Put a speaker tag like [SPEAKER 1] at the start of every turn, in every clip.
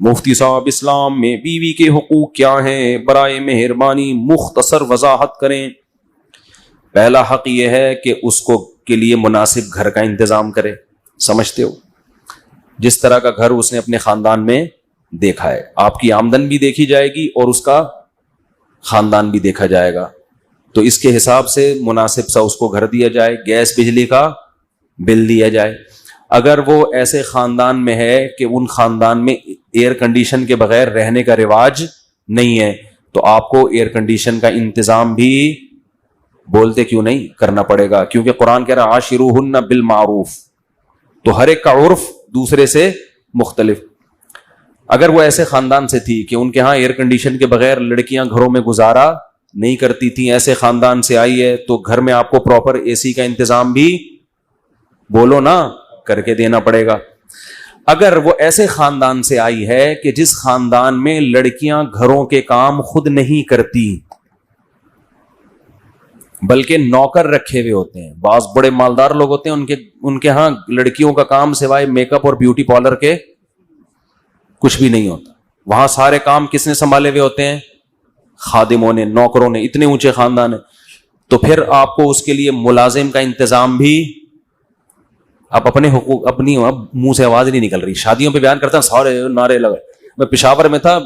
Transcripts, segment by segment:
[SPEAKER 1] مفتی صاحب اسلام میں بیوی کے حقوق کیا ہیں؟ برائے مہربانی مختصر وضاحت کریں۔ پہلا حق یہ ہے کہ اس کو کے لیے مناسب گھر کا انتظام کرے۔ سمجھتے ہو؟ جس طرح کا گھر اس نے اپنے خاندان میں دیکھا ہے، آپ کی آمدن بھی دیکھی جائے گی اور اس کا خاندان بھی دیکھا جائے گا، تو اس کے حساب سے مناسب سا اس کو گھر دیا جائے، گیس بجلی کا بل دیا جائے۔ اگر وہ ایسے خاندان میں ہے کہ ان خاندان میں ایئر کنڈیشن کے بغیر رہنے کا رواج نہیں ہے، تو آپ کو ایئر کنڈیشن کا انتظام بھی بولتے کیوں نہیں کرنا پڑے گا، کیونکہ قرآن کہہ رہا عاشروہن بالمعروف، تو ہر ایک کا عرف دوسرے سے مختلف۔ اگر وہ ایسے خاندان سے تھی کہ ان کے ہاں ایئر کنڈیشن کے بغیر لڑکیاں گھروں میں گزارا نہیں کرتی تھیں، ایسے خاندان سے آئی ہے، تو گھر میں آپ کو پراپر اے سی کا انتظام بھی بولو نا کر کے دینا پڑے گا۔ اگر وہ ایسے خاندان سے آئی ہے کہ جس خاندان میں لڑکیاں گھروں کے کام خود نہیں کرتی بلکہ نوکر رکھے ہوئے ہوتے ہیں، بعض بڑے مالدار لوگ ہوتے ہیں ان کے ہاں لڑکیوں کا کام سوائے میک اپ اور بیوٹی پارلر کے کچھ بھی نہیں ہوتا، وہاں سارے کام کس نے سنبھالے ہوئے ہوتے ہیں؟ خادموں نے، نوکروں نے، اتنے اونچے خاندان ہیں۔ تو پھر آپ کو اس کے لیے ملازم کا انتظام بھی، اب اپنے حقوق اپنی منہ سے آواز نہیں نکل رہی، شادیوں پہ بیان کرتا ہوں سارے نعرے لگائے۔ میں پشاور میں تھا،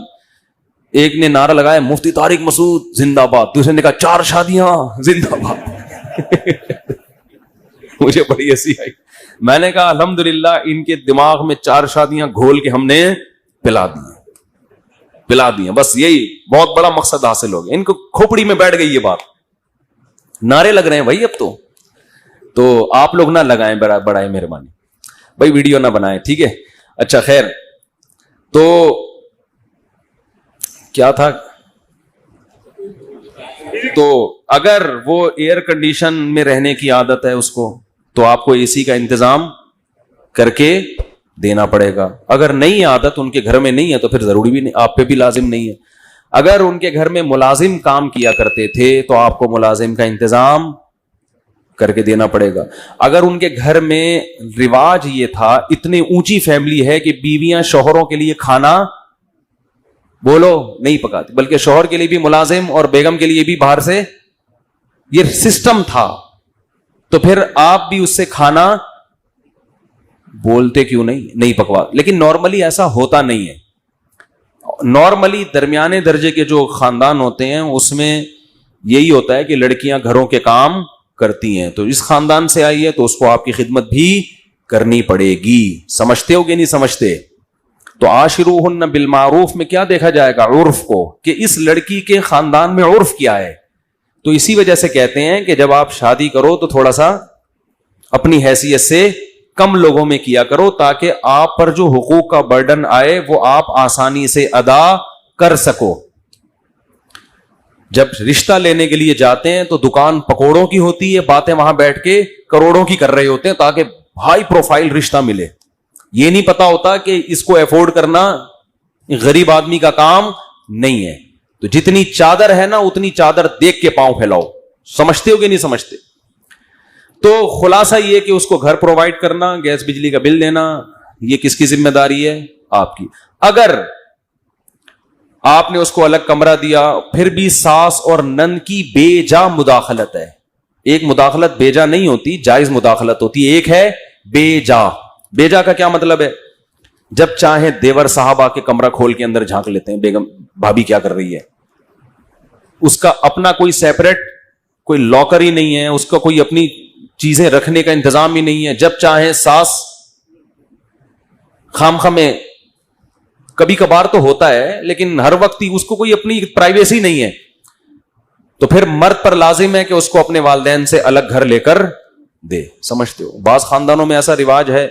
[SPEAKER 1] ایک نے نعرہ لگایا مفتی طارق مسعود زندہ باد، دوسرے نے کہا 4 شادیاں زندہ باد۔ مجھے بڑی ہنسی آئی، میں نے کہا الحمدللہ ان کے دماغ میں 4 شادیاں گھول کے ہم نے پلا دی، بس یہی بہت بڑا مقصد حاصل ہو گیا، ان کو کھوپڑی میں بیٹھ گئی یہ بات۔ نعرے لگ رہے ہیں بھائی اب تو آپ لوگ نہ لگائیں برائے مہربانی، بھائی ویڈیو نہ بنائیں، ٹھیک ہے؟ اچھا خیر، تو کیا تھا؟ تو اگر وہ ایئر کنڈیشن میں رہنے کی عادت ہے اس کو، تو آپ کو اے سی کا انتظام کر کے دینا پڑے گا۔ اگر نہیں عادت ان کے گھر میں نہیں ہے تو پھر ضروری بھی نہیں، آپ پہ بھی لازم نہیں ہے۔ اگر ان کے گھر میں ملازم کام کیا کرتے تھے تو آپ کو ملازم کا انتظام کر کے دینا پڑے گا۔ اگر ان کے گھر میں رواج یہ تھا، اتنی اونچی فیملی ہے کہ بیویاں شوہروں کے لیے کھانا بولو نہیں پکاتی، بلکہ شوہر کے لیے بھی ملازم اور بیگم کے لیے بھی باہر سے، یہ سسٹم تھا، تو پھر آپ بھی اس سے کھانا بولتے کیوں نہیں پکوا۔ لیکن نارملی ایسا ہوتا نہیں ہے۔ نارملی درمیانے درجے کے جو خاندان ہوتے ہیں اس میں یہی ہوتا ہے کہ لڑکیاں گھروں کے کام کرتی ہیں، تو اس خاندان سے آئی ہے تو اس کو آپ کی خدمت بھی کرنی پڑے گی۔ سمجھتے ہو کہ نہیں سمجھتے؟ تو عاشروہن بالمعروف میں کیا دیکھا جائے گا؟ عرف کو، کہ اس لڑکی کے خاندان میں عرف کیا ہے۔ تو اسی وجہ سے کہتے ہیں کہ جب آپ شادی کرو تو تھوڑا سا اپنی حیثیت سے کم لوگوں میں کیا کرو، تاکہ آپ پر جو حقوق کا برڈن آئے وہ آپ آسانی سے ادا کر سکو۔ جب رشتہ لینے کے لیے جاتے ہیں تو دکان پکوڑوں کی ہوتی ہے، باتیں وہاں بیٹھ کے کروڑوں کی کر رہے ہوتے ہیں تاکہ ہائی پروفائل رشتہ ملے۔ یہ نہیں پتا ہوتا کہ اس کو افورڈ کرنا غریب آدمی کا کام نہیں ہے۔ تو جتنی چادر ہے نا اتنی چادر دیکھ کے پاؤں پھیلاؤ۔ سمجھتے ہو کہ نہیں سمجھتے؟ تو خلاصہ یہ کہ اس کو گھر پرووائڈ کرنا، گیس بجلی کا بل دینا، یہ کس کی ذمہ داری ہے؟ آپ کی۔ اگر آپ نے اس کو الگ کمرہ دیا، پھر بھی ساس اور نند کی بے جا مداخلت ہے۔ ایک مداخلت بے جا نہیں ہوتی، جائز مداخلت ہوتی ہے، ایک ہے بے جا۔ بے جا کا کیا مطلب ہے؟ جب چاہیں دیور صاحب آ کے کمرہ کھول کے اندر جھانک لیتے ہیں، بیگم بھابی کیا کر رہی ہے، اس کا اپنا کوئی سیپریٹ کوئی لاکر ہی نہیں ہے، اس کا کوئی اپنی چیزیں رکھنے کا انتظام ہی نہیں ہے۔ جب چاہیں ساس خام میں، کبھی کبھار تو ہوتا ہے لیکن ہر وقت ہی اس کو کوئی اپنی پرائیویسی نہیں ہے، تو پھر مرد پر لازم ہے کہ اس کو اپنے والدین سے الگ گھر لے کر دے۔ سمجھتے ہو؟ بعض خاندانوں میں ایسا رواج ہے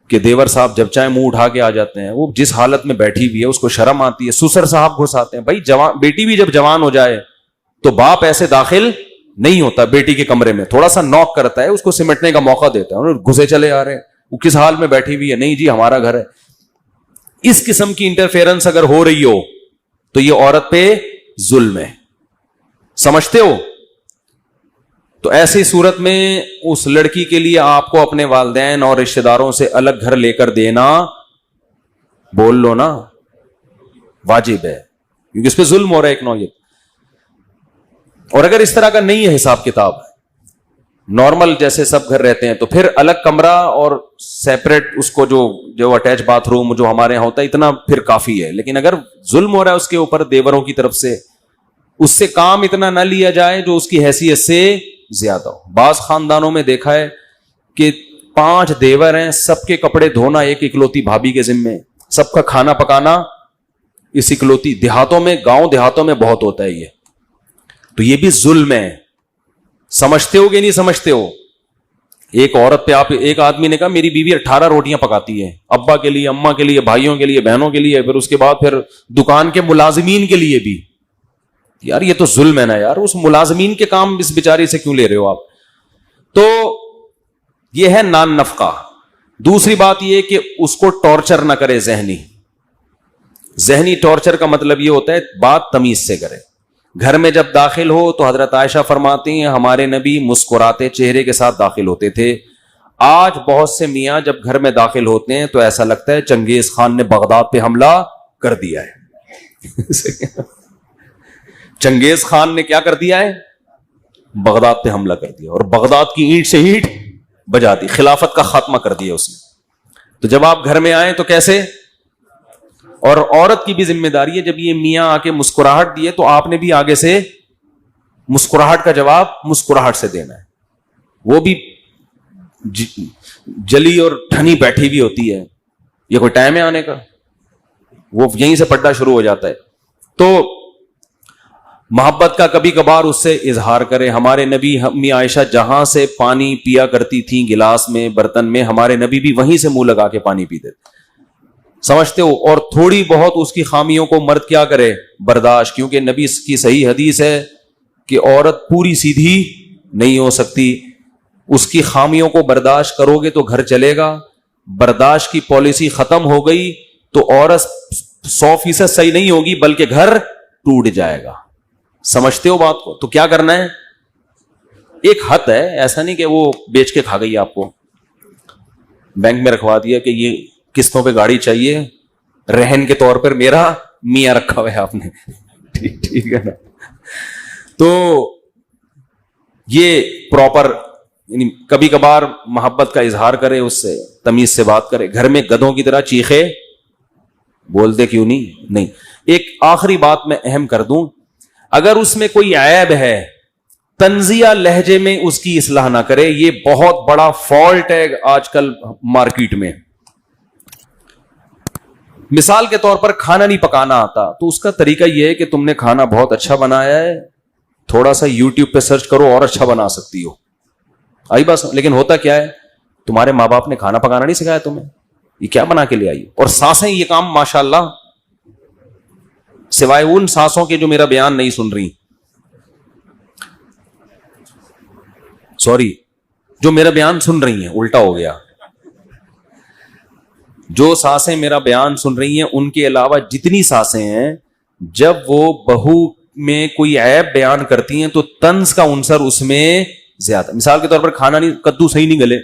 [SPEAKER 1] کہ دیور صاحب جب چاہے منہ اٹھا کے آ جاتے ہیں، وہ جس حالت میں بیٹھی ہوئی ہے اس کو شرم آتی ہے، سسر صاحب گھس آتے ہیں۔ بھائی بیٹی بھی جب جوان ہو جائے تو باپ ایسے داخل نہیں ہوتا بیٹی کے کمرے میں، تھوڑا سا نوک کرتا ہے، اس کو سمٹنے کا موقع دیتا ہے، گھسے چلے آ رہے ہیں، وہ کس حال میں بیٹھی ہوئی ہے، نہیں جی ہمارا گھر ہے۔ اس قسم کی انٹرفیئرنس اگر ہو رہی ہو تو یہ عورت پہ ظلم ہے۔ سمجھتے ہو؟ تو ایسی صورت میں اس لڑکی کے لیے آپ کو اپنے والدین اور رشتہ داروں سے الگ گھر لے کر دینا بول لو نا, واجب ہے, کیونکہ اس پہ ظلم ہو رہا ہے ایک نوعیت. اور اگر اس طرح کا نہیں ہے حساب کتاب, نارمل جیسے سب گھر رہتے ہیں, تو پھر الگ کمرہ اور سیپریٹ اس کو جو اٹیچ باتھ روم جو ہمارے یہاں ہوتا ہے, اتنا پھر کافی ہے. لیکن اگر ظلم ہو رہا ہے اس کے اوپر دیوروں کی طرف سے, اس سے کام اتنا نہ لیا جائے جو اس کی حیثیت سے زیادہ ہو. بعض خاندانوں میں دیکھا ہے کہ 5 دیور ہیں, سب کے کپڑے دھونا ایک اکلوتی بھابھی کے ذمے, سب کا کھانا پکانا اس اکلوتی. دیہاتوں میں, گاؤں دیہاتوں میں بہت ہوتا ہے یہ, تو یہ بھی ظلم ہے. سمجھتے ہو کہ نہیں سمجھتے ہو؟ ایک عورت پہ آپ, ایک آدمی نے کہا میری بیوی 18 روٹیاں پکاتی ہے, ابا کے لیے, اماں کے لیے, بھائیوں کے لیے, بہنوں کے لیے, پھر اس کے بعد پھر دکان کے ملازمین کے لیے بھی. یار یہ تو ظلم ہے نا یار, اس ملازمین کے کام اس بیچاری سے کیوں لے رہے ہو آپ؟ تو یہ ہے نان نفقہ. دوسری بات یہ کہ اس کو ٹارچر نہ کرے ذہنی ٹارچر کا مطلب یہ ہوتا ہے بات تمیز سے کرے. گھر میں جب داخل ہو تو حضرت عائشہ فرماتی ہیں ہمارے نبی مسکراتے چہرے کے ساتھ داخل ہوتے تھے. آج بہت سے میاں جب گھر میں داخل ہوتے ہیں تو ایسا لگتا ہے چنگیز خان نے بغداد پہ حملہ کر دیا ہے. چنگیز خان نے کیا کر دیا ہے؟ بغداد پہ حملہ کر دیا, اور بغداد کی اینٹ سے اینٹ بجا دی, خلافت کا خاتمہ کر دیا اس نے. تو جب آپ گھر میں آئیں تو کیسے؟ اور عورت کی بھی ذمہ داری ہے, جب یہ میاں آ کے مسکراہٹ دیے تو آپ نے بھی آگے سے مسکراہٹ کا جواب مسکراہٹ سے دینا ہے. وہ بھی جلی اور ٹھنی بیٹھی بھی ہوتی ہے, یہ کوئی ٹائم ہے آنے کا؟ وہ یہیں سے پڑھنا شروع ہو جاتا ہے. تو محبت کا کبھی کبھار اس سے اظہار کرے. ہمارے نبی, امی عائشہ جہاں سے پانی پیا کرتی تھیں گلاس میں, برتن میں, ہمارے نبی بھی وہیں سے منہ لگا کے پانی پیتے تھے. سمجھتے ہو؟ اور تھوڑی بہت اس کی خامیوں کو مرد کیا کرے؟ برداشت, کیونکہ نبی کی صحیح حدیث ہے کہ عورت پوری سیدھی نہیں ہو سکتی. اس کی خامیوں کو برداشت کرو گے تو گھر چلے گا. برداشت کی پالیسی ختم ہو گئی تو عورت 100% صحیح نہیں ہوگی بلکہ گھر ٹوٹ جائے گا. سمجھتے ہو بات کو؟ تو کیا کرنا ہے؟ ایک حد ہے, ایسا نہیں کہ وہ بیچ کے کھا گئی آپ کو, بینک میں رکھوا دیا کہ یہ قسطوں پہ گاڑی چاہیے, رہن کے طور پر میرا میاں رکھا ہوا ہے آپ نے. ٹھیک ہے نا؟ تو یہ پراپر, یعنی کبھی کبھار محبت کا اظہار کرے, اس سے تمیز سے بات کرے. گھر میں گدھوں کی طرح چیخے بولتے کیوں نہیں. ایک آخری بات میں اہم کر دوں, اگر اس میں کوئی عیب ہے تنزیہ لہجے میں اس کی اصلاح نہ کرے. یہ بہت بڑا فالٹ ہے آج کل مارکیٹ میں. مثال کے طور پر کھانا نہیں پکانا آتا تو اس کا طریقہ یہ ہے کہ تم نے کھانا بہت اچھا بنایا ہے, تھوڑا سا یوٹیوب پہ سرچ کرو اور اچھا بنا سکتی ہو. آئی بس. لیکن ہوتا کیا ہے, تمہارے ماں باپ نے کھانا پکانا نہیں سکھایا تمہیں, یہ کیا بنا کے لے آئی. اور سانسیں یہ کام ماشاءاللہ, سوائے ان سانسوں کے جو میرا بیان نہیں سن رہی, سوری, جو میرا بیان سن رہی ہیں, الٹا ہو گیا, جو سانسیں میرا بیان سن رہی ہیں ان کے علاوہ جتنی سانسیں ہیں, جب وہ بہو میں کوئی عیب بیان کرتی ہیں تو طنز کا عنصر اس میں زیادہ. مثال کے طور پر کھانا نہیں, کدو صحیح نہیں گلے,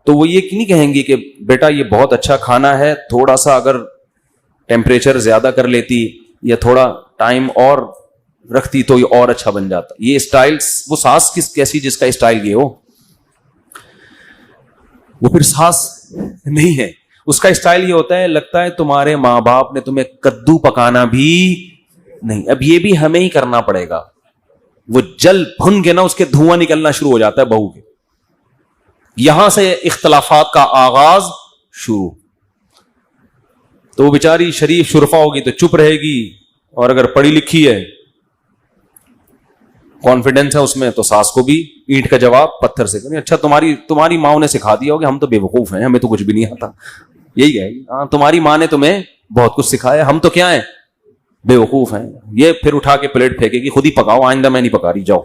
[SPEAKER 1] تو وہ یہ نہیں کہیں گی کہ بیٹا یہ بہت اچھا کھانا ہے, تھوڑا سا اگر ٹیمپریچر زیادہ کر لیتی یا تھوڑا ٹائم اور رکھتی تو یہ اور اچھا بن جاتا. یہ اسٹائل, وہ ساس کیسی جس کا اسٹائل یہ ہو, وہ پھر ساس نہیں ہے. اس کا اسٹائل یہ ہوتا ہے, لگتا ہے تمہارے ماں باپ نے تمہیں کدو پکانا بھی نہیں, اب یہ بھی ہمیں ہی کرنا پڑے گا. وہ جل بھن کے نا اس کے دھواں نکلنا شروع ہو جاتا ہے بہو کے. یہاں سے اختلافات کا آغاز شروع. تو وہ بیچاری شریف شرفا ہوگی تو چپ رہے گی, اور اگر پڑھی لکھی ہے, کانفیڈنس ہے اس میں, تو ساس کو بھی اینٹ کا جواب پتھر سے کریں. اچھا تمہاری ماں نے سکھا دیا ہوگا, ہم تو بے وقوف ہیں, ہمیں تو کچھ بھی نہیں آتا. یہی ہے, ہاں تمہاری ماں نے تمہیں بہت کچھ سکھایا, ہم تو کیا ہیں, بے وقوف ہیں. یہ پھر اٹھا کے پلیٹ پھینکے گی, خود ہی پکاؤ, آئندہ میں نہیں پکا رہی, جاؤ.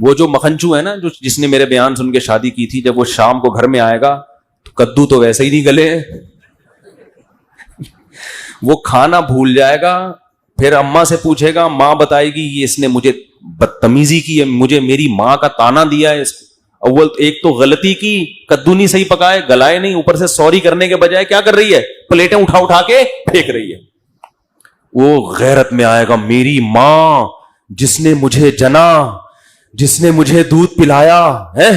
[SPEAKER 1] وہ جو مکھنچو ہے نا, جس نے میرے بیان سن کے شادی کی تھی, جب وہ شام کو گھر میں آئے گا تو کدو تو ویسے ہی نہیں گلے, وہ کھانا بھول جائے گا. پھر اماں سے پوچھے گا, ماں بتائے گی یہ اس نے مجھے بدتمیزی کی ہے, مجھے میری ماں کا تانا دیا ہے اس کو. اول ایک تو غلطی کی, کدو نہیں صحیح پکائے, گلائے نہیں, اوپر سے سوری کرنے کے بجائے کیا کر رہی ہے, پلیٹیں اٹھا اٹھا کے پھینک رہی ہے. وہ غیرت میں آئے گا, میری ماں جس نے مجھے جنا, جس نے مجھے دودھ پلایا ہے,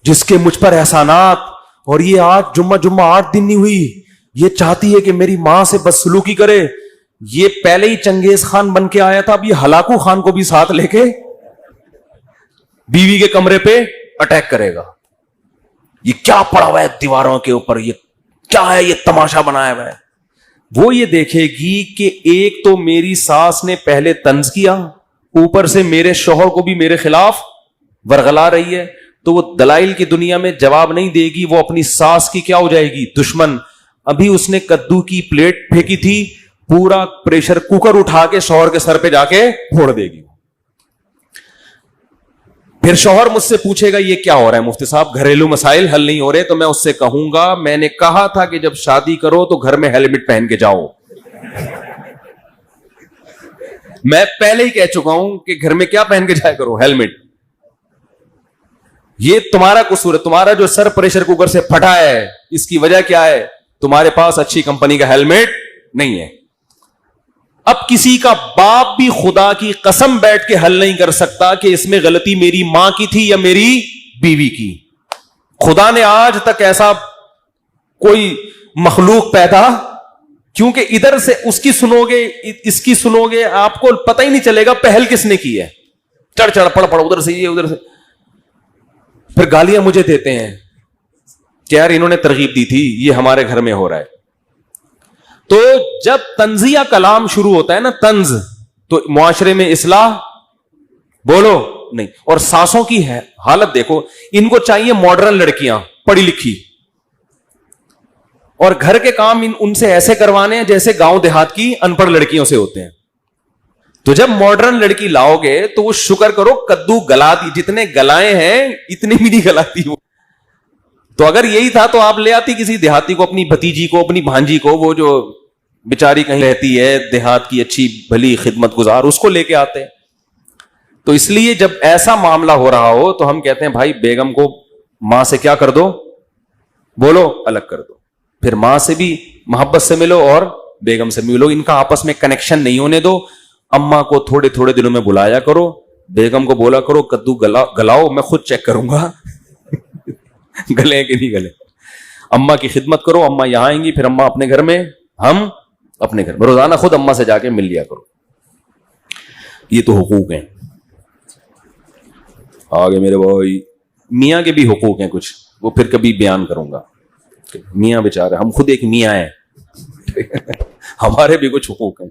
[SPEAKER 1] جس کے مجھ پر احسانات, اور یہ آج جمعہ 8 دن نہیں ہوئی, یہ چاہتی ہے کہ میری ماں سے بدسلوکی کرے. یہ پہلے ہی چنگیز خان بن کے آیا تھا, اب یہ ہلاکو خان کو بھی ساتھ لے کے بیوی کے کمرے پہ اٹیک کرے گا. یہ کیا پڑا ہوا ہے دیواروں کے اوپر, یہ کیا ہے, یہ تماشا بنایا ہوا ہے. وہ یہ دیکھے گی کہ ایک تو میری ساس نے پہلے طنز کیا, اوپر سے میرے شوہر کو بھی میرے خلاف ورغلا رہی ہے, تو وہ دلائل کی دنیا میں جواب نہیں دے گی, وہ اپنی ساس کی کیا ہو جائے گی, دشمن. ابھی اس نے کدو کی پلیٹ پھینکی تھی, پورا پریشر کوکر اٹھا کے شوہر کے سر پہ جا کے پھوڑ دے گی. پھر شوہر مجھ سے پوچھے گا یہ کیا ہو رہا ہے مفتی صاحب, گھریلو مسائل حل نہیں ہو رہے, تو میں اس سے کہوں گا میں نے کہا تھا کہ جب شادی کرو تو گھر میں ہیلمٹ پہن کے جاؤ. میں پہلے ہی کہہ چکا ہوں کہ گھر میں کیا پہن کے جایا کرو, ہیلمٹ. یہ تمہارا قصور ہے, تمہارا جو سر پریشر کوکر سے پھٹا ہے اس کی وجہ کیا ہے, تمہارے پاس اچھی کمپنی کا ہیلمٹ نہیں ہے. اب کسی کا باپ بھی خدا کی قسم بیٹھ کے حل نہیں کر سکتا کہ اس میں غلطی میری ماں کی تھی یا میری بیوی کی. خدا نے آج تک ایسا کوئی مخلوق پیدا, کیونکہ ادھر سے اس کی سنو گے, اس کی سنو گے, آپ کو پتہ ہی نہیں چلے گا پہل کس نے کی ہے. چڑھ چڑھ پڑ پڑ, ادھر سے یہ, ادھر سے. پھر گالیاں مجھے دیتے ہیں کہ یار انہوں نے ترغیب دی تھی, یہ ہمارے گھر میں ہو رہا ہے. تو جب طنزیہ کلام شروع ہوتا ہے نا, طنز, تو معاشرے میں اصلاح بولو نہیں. اور ساسوں کی ہے حالت دیکھو, ان کو چاہیے ماڈرن لڑکیاں پڑھی لکھی, اور گھر کے کام ان سے ایسے کروانے ہیں جیسے گاؤں دیہات کی ان پڑھ لڑکیوں سے ہوتے ہیں. تو جب ماڈرن لڑکی لاؤ گے تو وہ شکر کرو کدو گلاتی, جتنے گلائے ہیں اتنے بھی نہیں گلاتی وہ. تو اگر یہی تھا تو آپ لے آتی کسی دیہاتی کو, اپنی بھتیجی کو, اپنی بھانجی کو, وہ جو بیچاری کہیں رہتی ہے دیہات کی اچھی بھلی خدمت گزار, اس کو لے کے آتے. تو اس لیے جب ایسا معاملہ ہو رہا ہو تو ہم کہتے ہیں بھائی بیگم کو ماں سے کیا کر دو, بولو الگ کر دو. پھر ماں سے بھی محبت سے ملو اور بیگم سے ملو, ان کا آپس میں کنیکشن نہیں ہونے دو. اماں کو تھوڑے تھوڑے دنوں میں بلایا کرو, بیگم کو بولا کرو کدو گلاؤ, میں خود چیک کروں گا گلے کہ نہیں گلے. اماں کی خدمت کرو, اماں یہاں آئیں گی, پھر اماں اپنے گھر میں, ہم اپنے گھر میں. روزانہ خود اماں سے جا کے مل لیا کرو. یہ تو حقوق ہیں. آگے میرے بھائی میاں کے بھی حقوق ہیں کچھ, وہ پھر کبھی بیان کروں گا. میاں بیچارے, ہم خود ایک میاں ہیں ہمارے بھی کچھ حقوق ہیں.